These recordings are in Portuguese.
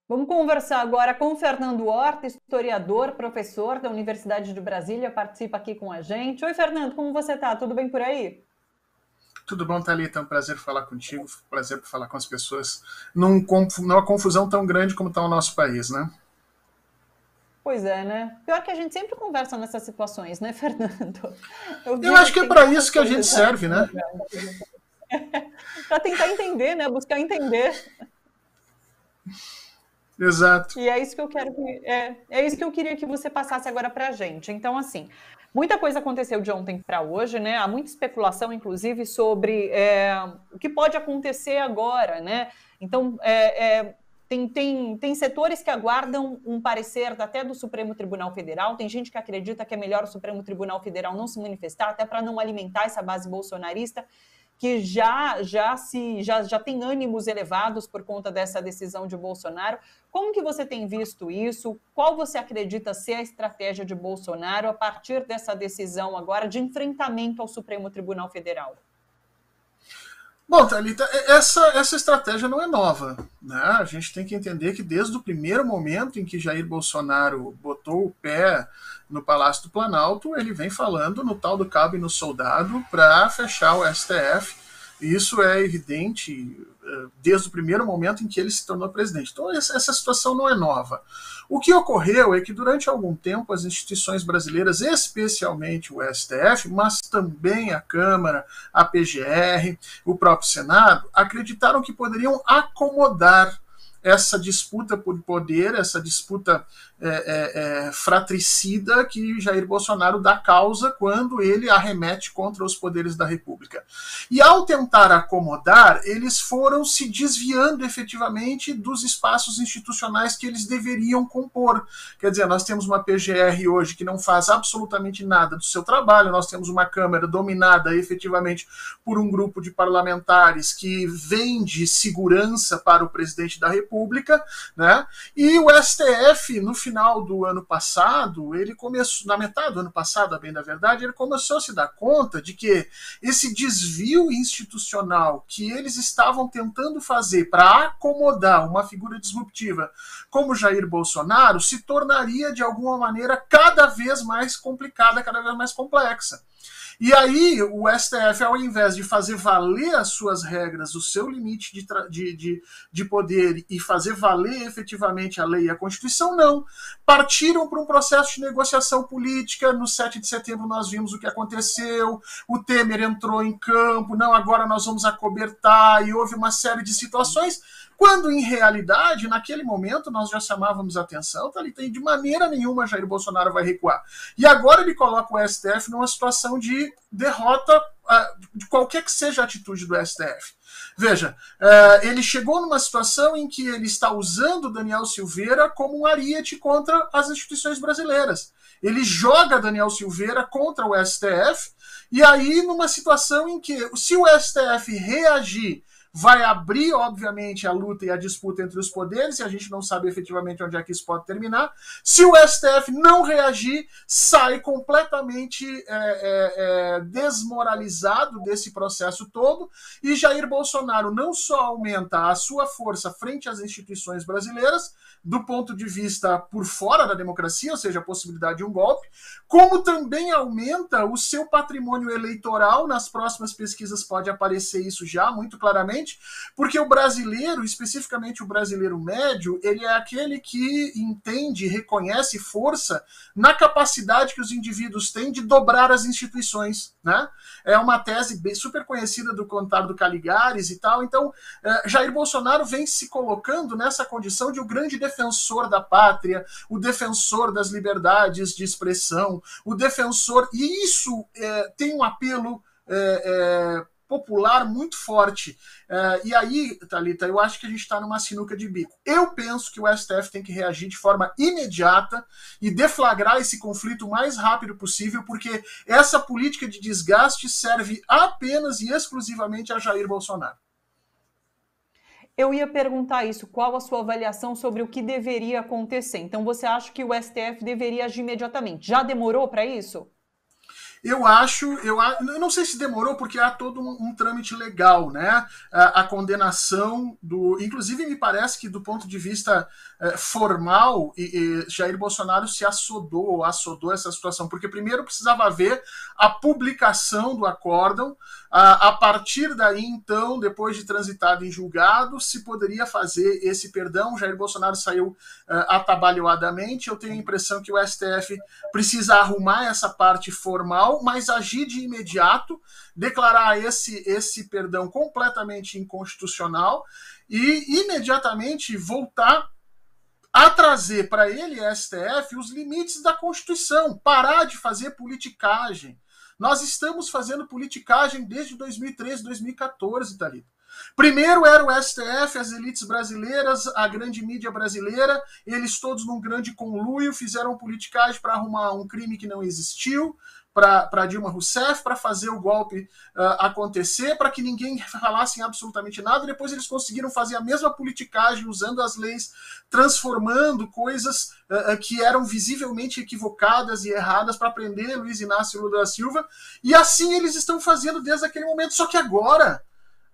Vamos conversar agora com o Fernando Horta, historiador, professor da Universidade de Brasília, participa aqui com a gente. Oi, Fernando, como você está? Tudo bem por aí? Tudo bom, Thalita? É um prazer falar contigo, prazer falar com as pessoas numa confusão tão grande como está o nosso país, né? Pois é, né? Pior que a gente sempre conversa nessas situações, né, Fernando? Eu Eu vejo acho que que é tem para tantas isso que a coisas gente serve, né? para tentar entender, né? Buscar entender. Exato. E é isso que eu quero é isso que eu queria que você passasse agora para a gente. Então, assim, muita coisa aconteceu de ontem para hoje, né? Há muita especulação, inclusive, sobre o que pode acontecer agora, né? Então, tem setores que aguardam um parecer até do Supremo Tribunal Federal, tem gente que acredita que é melhor o Supremo Tribunal Federal não se manifestar, até para não alimentar essa base bolsonarista que já tem ânimos elevados por conta dessa decisão de Bolsonaro. Como que você tem visto isso? Qual você acredita ser a estratégia de Bolsonaro a partir dessa decisão agora de enfrentamento ao Supremo Tribunal Federal? Bom, Thalita, essa estratégia não é nova, né? A gente tem que entender que desde o primeiro momento em que Jair Bolsonaro botou o pé no Palácio do Planalto, ele vem falando no tal do cabo e no soldado para fechar o STF. E isso é evidente desde o primeiro momento em que ele se tornou presidente. Então, essa situação não é nova. O que ocorreu é que, durante algum tempo, as instituições brasileiras, especialmente o STF, mas também a Câmara, a PGR, o próprio Senado, acreditaram que poderiam acomodar essa disputa por poder, essa disputa fratricida que Jair Bolsonaro dá causa quando ele arremete contra os poderes da República. E ao tentar acomodar, eles foram se desviando efetivamente dos espaços institucionais que eles deveriam compor. Quer dizer, nós temos uma PGR hoje que não faz absolutamente nada do seu trabalho, nós temos uma Câmara dominada efetivamente por um grupo de parlamentares que vende segurança para o presidente da República, né? E o STF, no final do ano passado, ele começou, na metade do ano passado, a bem da verdade, ele começou a se dar conta de que esse desvio institucional que eles estavam tentando fazer para acomodar uma figura disruptiva como Jair Bolsonaro se tornaria, de alguma maneira, cada vez mais complicada, cada vez mais complexa. E aí o STF, ao invés de fazer valer as suas regras, o seu limite de poder e fazer valer efetivamente a lei e a Constituição, não. Partiram para um processo de negociação política. No 7 de setembro nós vimos o que aconteceu, o Temer entrou em campo, não, agora nós vamos acobertar, e houve uma série de situações, quando, em realidade, naquele momento, nós já chamávamos a atenção, tá, de maneira nenhuma Jair Bolsonaro vai recuar. E agora ele coloca o STF numa situação de derrota de qualquer que seja a atitude do STF. Veja, ele chegou numa situação em que ele está usando Daniel Silveira como um ariete contra as instituições brasileiras. Ele joga Daniel Silveira contra o STF, e aí numa situação em que, se o STF reagir, vai abrir, obviamente, a luta e a disputa entre os poderes, e a gente não sabe efetivamente onde é que isso pode terminar. Se o STF não reagir, sai completamente desmoralizado desse processo todo, e Jair Bolsonaro não só aumenta a sua força frente às instituições brasileiras, do ponto de vista por fora da democracia, ou seja, a possibilidade de um golpe, como também aumenta o seu patrimônio eleitoral. Nas próximas pesquisas pode aparecer isso já muito claramente, porque o brasileiro, especificamente o brasileiro médio, ele é aquele que entende, reconhece força na capacidade que os indivíduos têm de dobrar as instituições, né? É uma tese super conhecida do Contardo Caligares e tal. Então, Jair Bolsonaro vem se colocando nessa condição de o grande defensor da pátria, o defensor das liberdades de expressão, o defensor, e isso tem um apelo popular muito forte. E aí, Thalita, eu acho que a gente está numa sinuca de bico. Eu penso que o STF tem que reagir de forma imediata e deflagrar esse conflito o mais rápido possível, porque essa política de desgaste serve apenas e exclusivamente a Jair Bolsonaro. Eu ia perguntar isso, qual a sua avaliação sobre o que deveria acontecer? Então, você acha que o STF deveria agir imediatamente? Já demorou para isso? eu não sei se demorou, porque há todo um trâmite legal, né? A condenação inclusive me parece que do ponto de vista formal, Jair Bolsonaro se assodou essa situação, porque primeiro precisava haver a publicação do acórdão, a partir daí, então, depois de transitado em julgado, se poderia fazer esse perdão. Jair Bolsonaro saiu atabalhoadamente. Eu tenho a impressão que o STF precisa arrumar essa parte formal, mas agir de imediato, declarar esse perdão completamente inconstitucional e imediatamente voltar a trazer para ele, STF, os limites da Constituição, parar de fazer politicagem. Nós estamos fazendo politicagem desde 2013, 2014, Thalita. Primeiro era o STF, as elites brasileiras, a grande mídia brasileira, eles todos num grande conluio fizeram politicagem para arrumar um crime que não existiu, para Dilma Rousseff, para fazer o golpe acontecer, para que ninguém falasse absolutamente nada. E depois eles conseguiram fazer a mesma politicagem, usando as leis, transformando coisas que eram visivelmente equivocadas e erradas para prender Luiz Inácio Lula da Silva. E assim eles estão fazendo desde aquele momento. Só que agora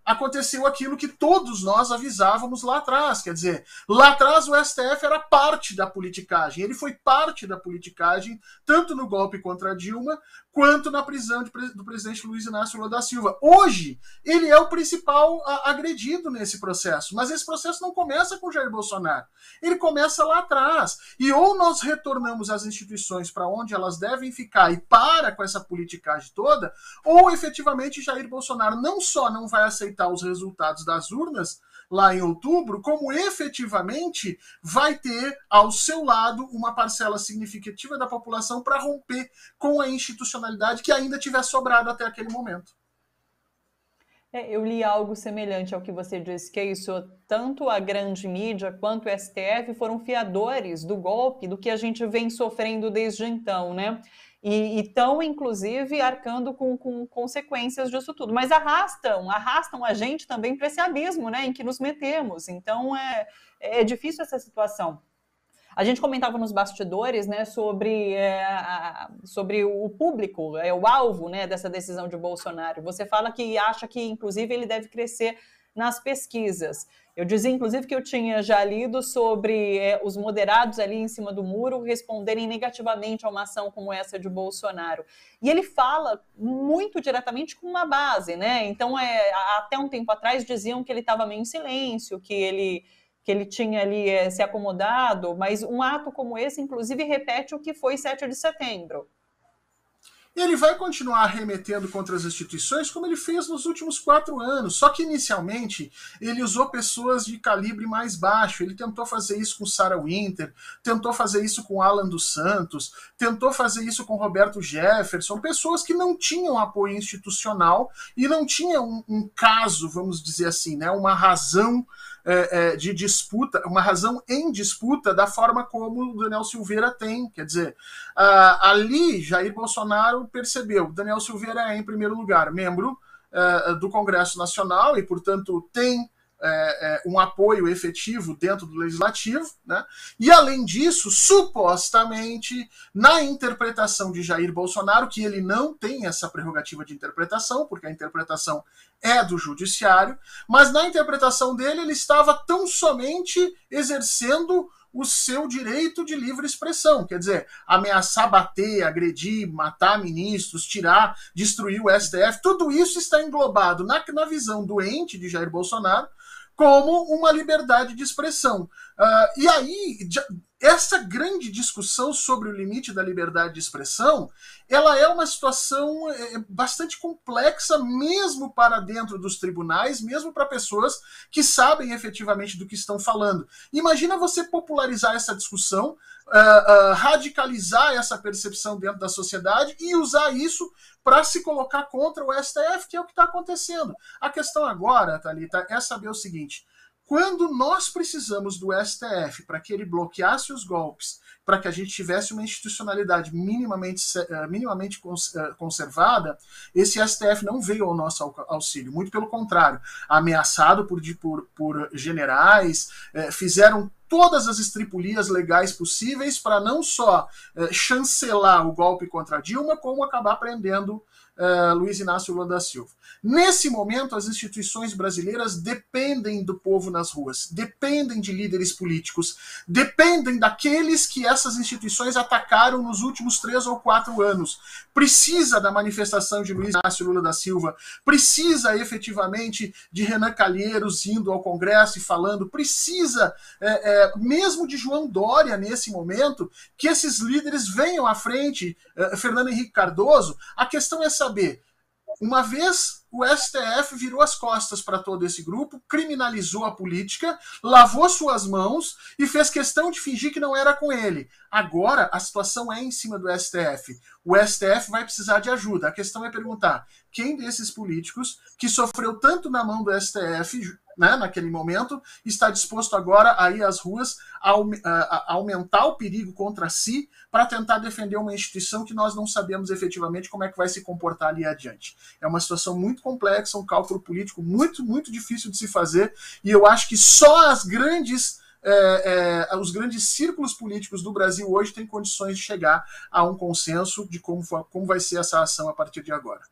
aconteceu aquilo que todos nós avisávamos lá atrás. Quer dizer, lá atrás o STF era parte da politicagem. Ele foi parte da politicagem, tanto no golpe contra Dilma, quanto na prisão do presidente Luiz Inácio Lula da Silva. Hoje, ele é o principal agredido nesse processo. Mas esse processo não começa com Jair Bolsonaro. Ele começa lá atrás. E ou nós retornamos as instituições para onde elas devem ficar e para com essa politicagem toda, ou efetivamente Jair Bolsonaro não só não vai aceitar os resultados das urnas lá em outubro, como efetivamente vai ter ao seu lado uma parcela significativa da população para romper com a institucionalidade que ainda tiver sobrado até aquele momento. Eu li algo semelhante ao que você disse, que é isso, tanto a grande mídia quanto o STF foram fiadores do golpe, do que a gente vem sofrendo desde então, né? E estão, inclusive, arcando com consequências disso tudo. Mas arrastam a gente também para esse abismo, né, em que nos metemos. Então, é difícil essa situação. A gente comentava nos bastidores, né, sobre o público, o alvo, né, dessa decisão de Bolsonaro. Você fala que acha que, inclusive, ele deve crescer nas pesquisas. Eu dizia, inclusive, que eu tinha já lido sobre os moderados ali em cima do muro responderem negativamente a uma ação como essa de Bolsonaro. E ele fala muito diretamente com uma base, né? Então, até um tempo atrás diziam que ele estava meio em silêncio, que ele tinha ali se acomodado, mas um ato como esse, inclusive, repete o que foi 7 de setembro. E ele vai continuar arremetendo contra as instituições como ele fez nos últimos 4 anos. Só que, inicialmente, ele usou pessoas de calibre mais baixo. Ele tentou fazer isso com Sarah Winter, tentou fazer isso com Alan dos Santos, tentou fazer isso com Roberto Jefferson, pessoas que não tinham apoio institucional e não tinham um caso, vamos dizer assim, né, uma razão de disputa, uma razão em disputa da forma como o Daniel Silveira tem. Quer dizer, ali Jair Bolsonaro percebeu, Daniel Silveira é, em primeiro lugar, membro do Congresso Nacional e, portanto, tem um apoio efetivo dentro do Legislativo, né? E, além disso, supostamente, na interpretação de Jair Bolsonaro, que ele não tem essa prerrogativa de interpretação, porque a interpretação é do Judiciário, mas na interpretação dele ele estava tão somente exercendo o seu direito de livre expressão, quer dizer, ameaçar, bater, agredir, matar ministros, tirar, destruir o STF, tudo isso está englobado na visão doente de Jair Bolsonaro como uma liberdade de expressão. E aí, essa grande discussão sobre o limite da liberdade de expressão, ela é uma situação bastante complexa, mesmo para dentro dos tribunais, mesmo para pessoas que sabem efetivamente do que estão falando. Imagina você popularizar essa discussão, radicalizar essa percepção dentro da sociedade e usar isso para se colocar contra o STF, que é o que está acontecendo. A questão agora, Thalita, é saber o seguinte: quando nós precisamos do STF para que ele bloqueasse os golpes, para que a gente tivesse uma institucionalidade minimamente conservada, esse STF não veio ao nosso auxílio, muito pelo contrário, ameaçado por generais, fizeram todas as estripulias legais possíveis para não só chancelar o golpe contra Dilma, como acabar prendendo Luiz Inácio Lula da Silva. Nesse momento, as instituições brasileiras dependem do povo nas ruas, dependem de líderes políticos, dependem daqueles que essas instituições atacaram nos últimos 3 ou 4 anos. Precisa da manifestação de Luiz Inácio Lula da Silva, precisa efetivamente de Renan Calheiros indo ao Congresso e falando, precisa mesmo de João Dória nesse momento, que esses líderes venham à frente, Fernando Henrique Cardoso. A questão é saber, uma vez o STF virou as costas para todo esse grupo, criminalizou a política, lavou suas mãos e fez questão de fingir que não era com ele. Agora a situação é em cima do STF. O STF vai precisar de ajuda. A questão é perguntar quem desses políticos que sofreu tanto na mão do STF, né, naquele momento, está disposto agora a ir às ruas a aumentar o perigo contra si para tentar defender uma instituição que nós não sabemos efetivamente como é que vai se comportar ali adiante. É uma situação muito complexa, um cálculo político muito, muito difícil de se fazer, e eu acho que só os grandes círculos políticos do Brasil hoje têm condições de chegar a um consenso de como vai ser essa ação a partir de agora.